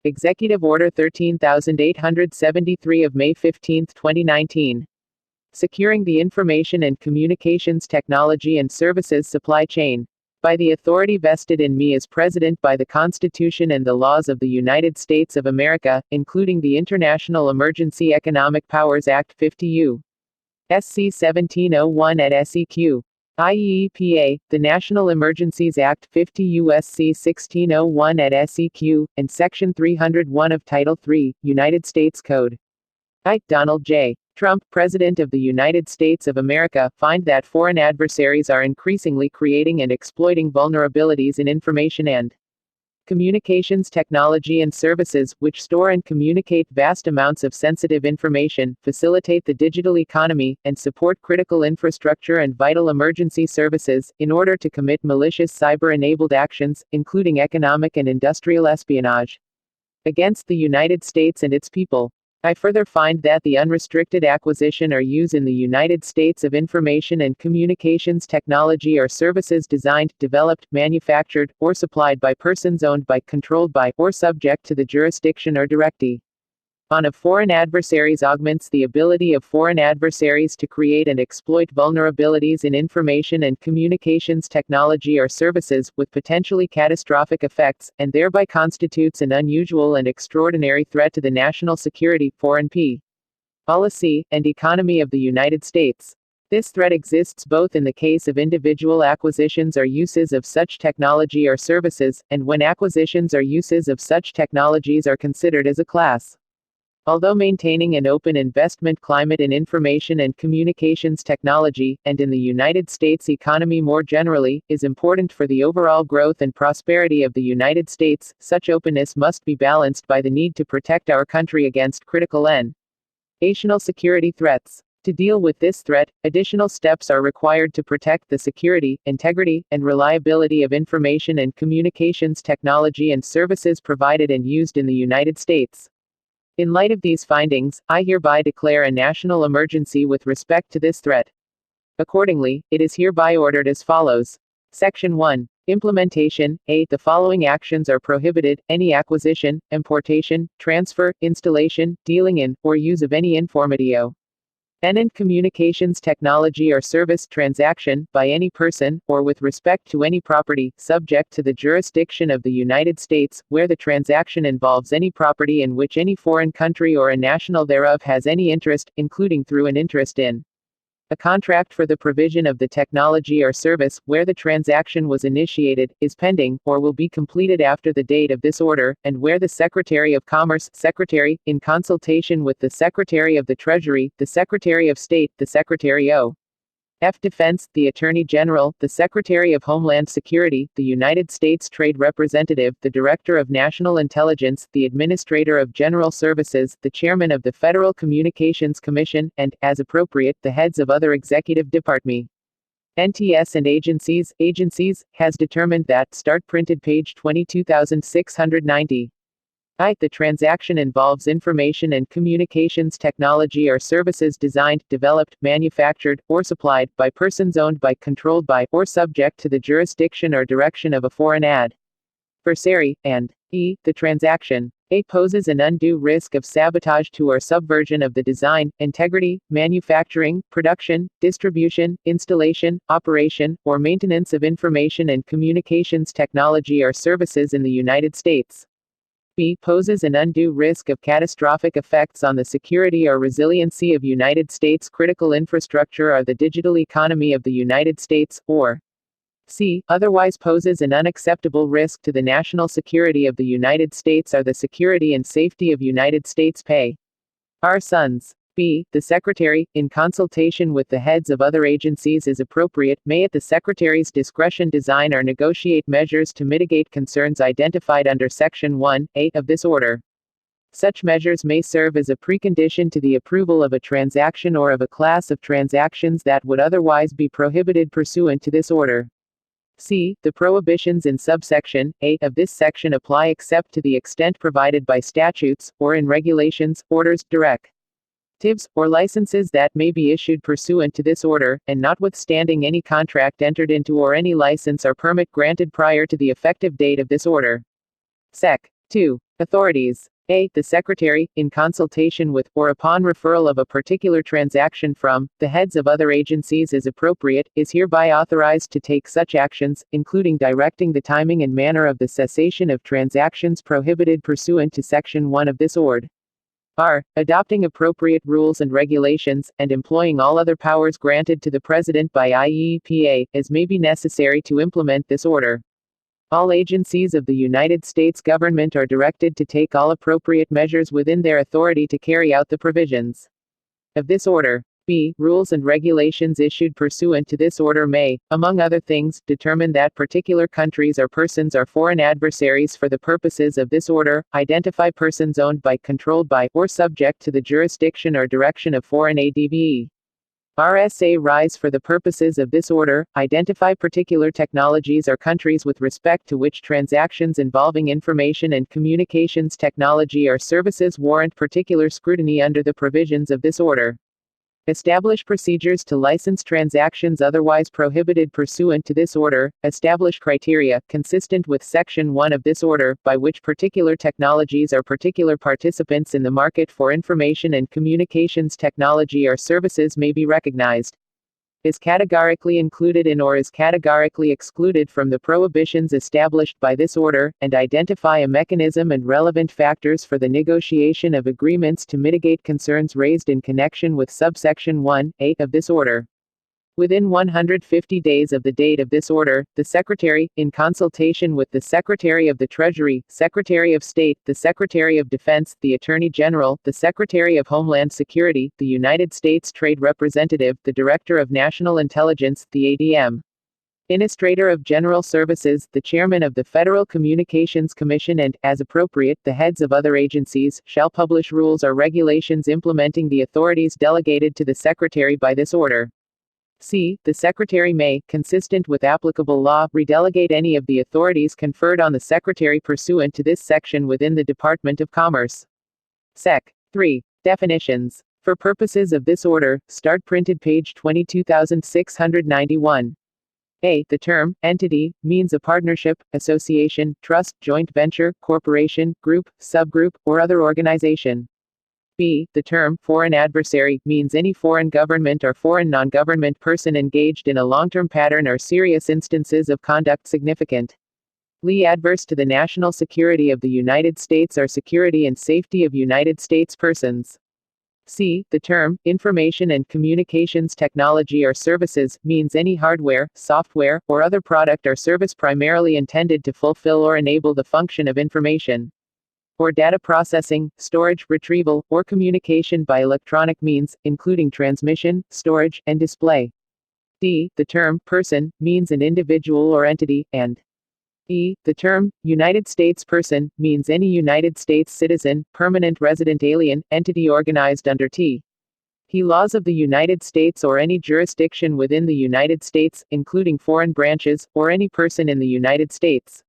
Executive Order 13873 of May 15, 2019. Securing the Information and Communications Technology and Services Supply Chain. By the authority vested in me as President by the Constitution and the laws of the United States of America, including the International Emergency Economic Powers Act 50 U.S.C. 1701 at SEQ. IEEPA, the National Emergencies Act 50 U.S.C. 1601 at SEQ, and Section 301 of Title III, United States Code. I, Donald J. Trump, President of the United States of America, find that foreign adversaries are increasingly creating and exploiting vulnerabilities in information and communications technology and services, which store and communicate vast amounts of sensitive information, facilitate the digital economy, and support critical infrastructure and vital emergency services, in order to commit malicious cyber-enabled actions, including economic and industrial espionage, against the United States and its people. I further find that the unrestricted acquisition or use in the United States of information and communications technology or services designed, developed, manufactured, or supplied by persons owned by, controlled by, or subject to the jurisdiction or directee of foreign adversaries augments the ability of foreign adversaries to create and exploit vulnerabilities in information and communications technology or services, with potentially catastrophic effects, and thereby constitutes an unusual and extraordinary threat to the national security, foreign policy, and economy of the United States. This threat exists both in the case of individual acquisitions or uses of such technology or services, and when acquisitions or uses of such technologies are considered as a class. Although maintaining an open investment climate in information and communications technology, and in the United States economy more generally, is important for the overall growth and prosperity of the United States, such openness must be balanced by the need to protect our country against critical national security threats. To deal with this threat, additional steps are required to protect the security, integrity, and reliability of information and communications technology and services provided and used in the United States. In light of these findings, I hereby declare a national emergency with respect to this threat. Accordingly, it is hereby ordered as follows. Section 1. Implementation. A. The following actions are prohibited: any acquisition, importation, transfer, installation, dealing in, or use of any information and communications technology or service transaction, by any person, or with respect to any property, subject to the jurisdiction of the United States, where the transaction involves any property in which any foreign country or a national thereof has any interest, including through an interest in a contract for the provision of the technology or service, where the transaction was initiated, is pending, or will be completed after the date of this order, and where the Secretary of Commerce, Secretary, in consultation with the Secretary of the Treasury, the Secretary of State, the Secretary of Defense, the Attorney General, the Secretary of Homeland Security, the United States Trade Representative, the Director of National Intelligence, the Administrator of General Services, the Chairman of the Federal Communications Commission, and, as appropriate, the heads of other executive departments, NTS and agencies, has determined that, start printed page 22690. The transaction involves information and communications technology or services designed, developed, manufactured, or supplied, by persons owned by, controlled by, or subject to the jurisdiction or direction of a foreign adversary, and e. The transaction A. poses an undue risk of sabotage to or subversion of the design, integrity, manufacturing, production, distribution, installation, operation, or maintenance of information and communications technology or services in the United States. B. poses an undue risk of catastrophic effects on the security or resiliency of United States critical infrastructure or the digital economy of the United States, or C. otherwise poses an unacceptable risk to the national security of the United States or the security and safety of United States persons. B. The Secretary, in consultation with the heads of other agencies as appropriate, may at the Secretary's discretion design or negotiate measures to mitigate concerns identified under Section 1(a) of this order. Such measures may serve as a precondition to the approval of a transaction or of a class of transactions that would otherwise be prohibited pursuant to this order. C. The prohibitions in subsection A of this section apply except to the extent provided by statutes, or in regulations, orders, directives, or licenses that may be issued pursuant to this order, and notwithstanding any contract entered into or any license or permit granted prior to the effective date of this order. Sec. 2. Authorities. A. The Secretary, in consultation with, or upon referral of a particular transaction from, the heads of other agencies as appropriate, is hereby authorized to take such actions, including directing the timing and manner of the cessation of transactions prohibited pursuant to Section 1 of this Ord. R. Adopting appropriate rules and regulations, and employing all other powers granted to the President by IEEPA, as may be necessary to implement this order. All agencies of the United States government are directed to take all appropriate measures within their authority to carry out the provisions of this order. B. Rules and regulations issued pursuant to this order may, among other things, determine that particular countries or persons are foreign adversaries for the purposes of this order, identify persons owned by, controlled by, or subject to the jurisdiction or direction of foreign ADBE. RSA rise for the purposes of this order, identify particular technologies or countries with respect to which transactions involving information and communications technology or services warrant particular scrutiny under the provisions of this order. Establish procedures to license transactions otherwise prohibited pursuant to this order, establish criteria, consistent with Section 1 of this order, by which particular technologies or particular participants in the market for information and communications technology or services may be recognized, is categorically included in or is categorically excluded from the prohibitions established by this order, and identify a mechanism and relevant factors for the negotiation of agreements to mitigate concerns raised in connection with subsection 1(a) of this order. Within 150 days of the date of this order, the Secretary, in consultation with the Secretary of the Treasury, Secretary of State, the Secretary of Defense, the Attorney General, the Secretary of Homeland Security, the United States Trade Representative, the Director of National Intelligence, the ADM, Administrator of General Services, the Chairman of the Federal Communications Commission and, as appropriate, the heads of other agencies, shall publish rules or regulations implementing the authorities delegated to the Secretary by this order. C. The Secretary may, consistent with applicable law, redelegate any of the authorities conferred on the Secretary pursuant to this section within the Department of Commerce. Sec. 3. Definitions. For purposes of this order, start printed page 22691. A. The term entity means a partnership, association, trust, joint venture, corporation, group, subgroup, or other organization. B. The term foreign adversary means any foreign government or foreign non-government person engaged in a long-term pattern or serious instances of conduct significantly adverse to the national security of the United States or security and safety of United States persons. C. The term information and communications technology or services means any hardware, software, or other product or service primarily intended to fulfill or enable the function of information or data processing, storage, retrieval, or communication by electronic means, including transmission, storage, and display. D. The term person means an individual or entity, and E. The term United States person means any United States citizen, permanent resident alien, entity organized under T. He laws of the United States or any jurisdiction within the United States, including foreign branches, or any person in the United States.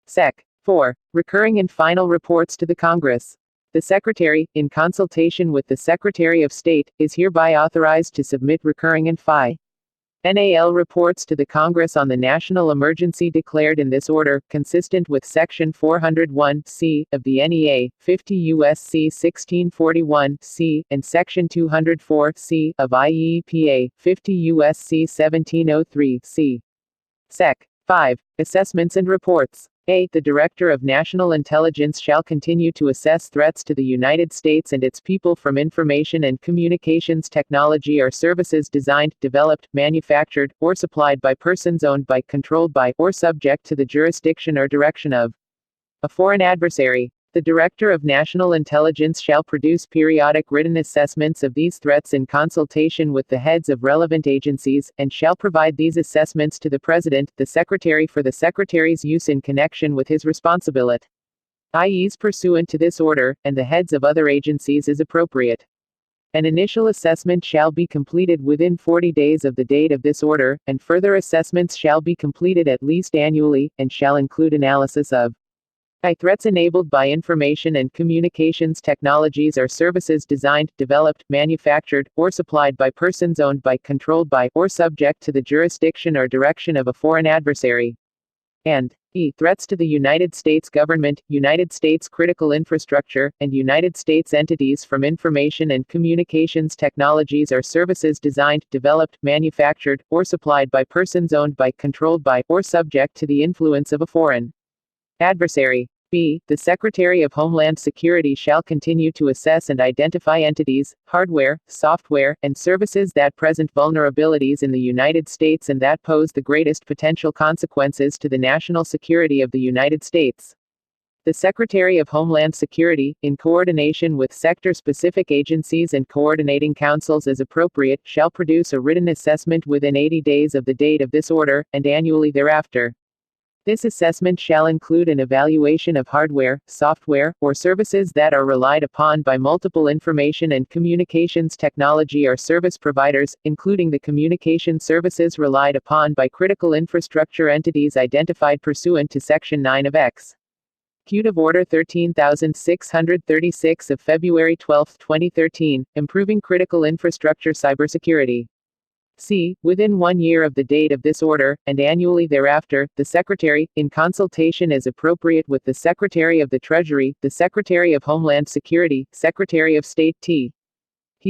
Sec. 4. Recurring and final reports to the Congress. The Secretary, in consultation with the Secretary of State, is hereby authorized to submit recurring and final reports to the Congress on the national emergency declared in this order, consistent with Section 401(c) of the NEA, 50 U.S.C. 1641(c), and Section 204(c) of IEEPA, 50 U.S.C. 1703(c). Sec. 5. Assessments and reports. A. The Director of National Intelligence shall continue to assess threats to the United States and its people from information and communications technology or services designed, developed, manufactured, or supplied by persons owned by, controlled by, or subject to the jurisdiction or direction of a foreign adversary. The Director of National Intelligence shall produce periodic written assessments of these threats in consultation with the heads of relevant agencies, and shall provide these assessments to the President, the Secretary for the Secretary's use in connection with his responsibilities pursuant to this order, and the heads of other agencies as appropriate. An initial assessment shall be completed within 40 days of the date of this order, and further assessments shall be completed at least annually, and shall include analysis of threats enabled by information and communications technologies or services designed, developed, manufactured, or supplied by persons owned by, controlled by, or subject to the jurisdiction or direction of a foreign adversary. And E. Threats to the United States government, United States critical infrastructure, and United States entities from information and communications technologies or services designed, developed, manufactured, or supplied by persons owned by, controlled by, or subject to the influence of a foreign adversary. B. The Secretary of Homeland Security shall continue to assess and identify entities, hardware, software, and services that present vulnerabilities in the United States and that pose the greatest potential consequences to the national security of the United States. The Secretary of Homeland Security, in coordination with sector-specific agencies and coordinating councils as appropriate, shall produce a written assessment within 80 days of the date of this order, and annually thereafter. This assessment shall include an evaluation of hardware, software, or services that are relied upon by multiple information and communications technology or service providers, including the communication services relied upon by critical infrastructure entities identified pursuant to Section 9 of Ex. Executive Order 13636 of February 12, 2013, Improving Critical Infrastructure Cybersecurity. C. Within 1 year of the date of this order, and annually thereafter, the Secretary, in consultation as appropriate with the Secretary of the Treasury, the Secretary of Homeland Security, Secretary of State He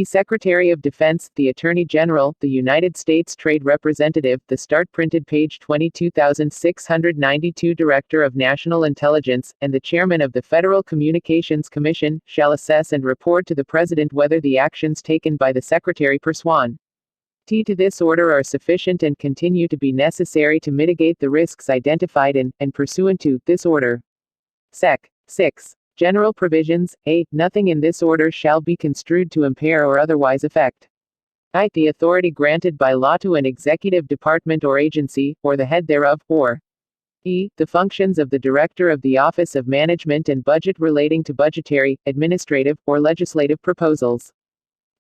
Secretary of Defense, the Attorney General, the United States Trade Representative, the Start printed page 22692 Director of National Intelligence, and the Chairman of the Federal Communications Commission, shall assess and report to the President whether the actions taken by the Secretary pursuant to this order are sufficient and continue to be necessary to mitigate the risks identified in, and pursuant to, this order. Sec. 6. General Provisions. A. Nothing in this order shall be construed to impair or otherwise affect I. The authority granted by law to an executive department or agency, or the head thereof, or E. The functions of the Director of the Office of Management and Budget relating to budgetary, administrative, or legislative proposals.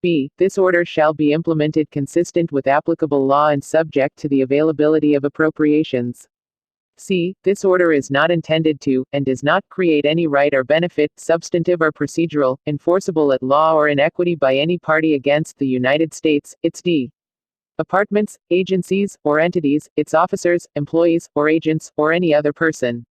B. This order shall be implemented consistent with applicable law and subject to the availability of appropriations. C. This order is not intended to, and does not create any right or benefit, substantive or procedural, enforceable at law or in equity by any party against the United States, its departments, agencies, or entities, its officers, employees, or agents, or any other person.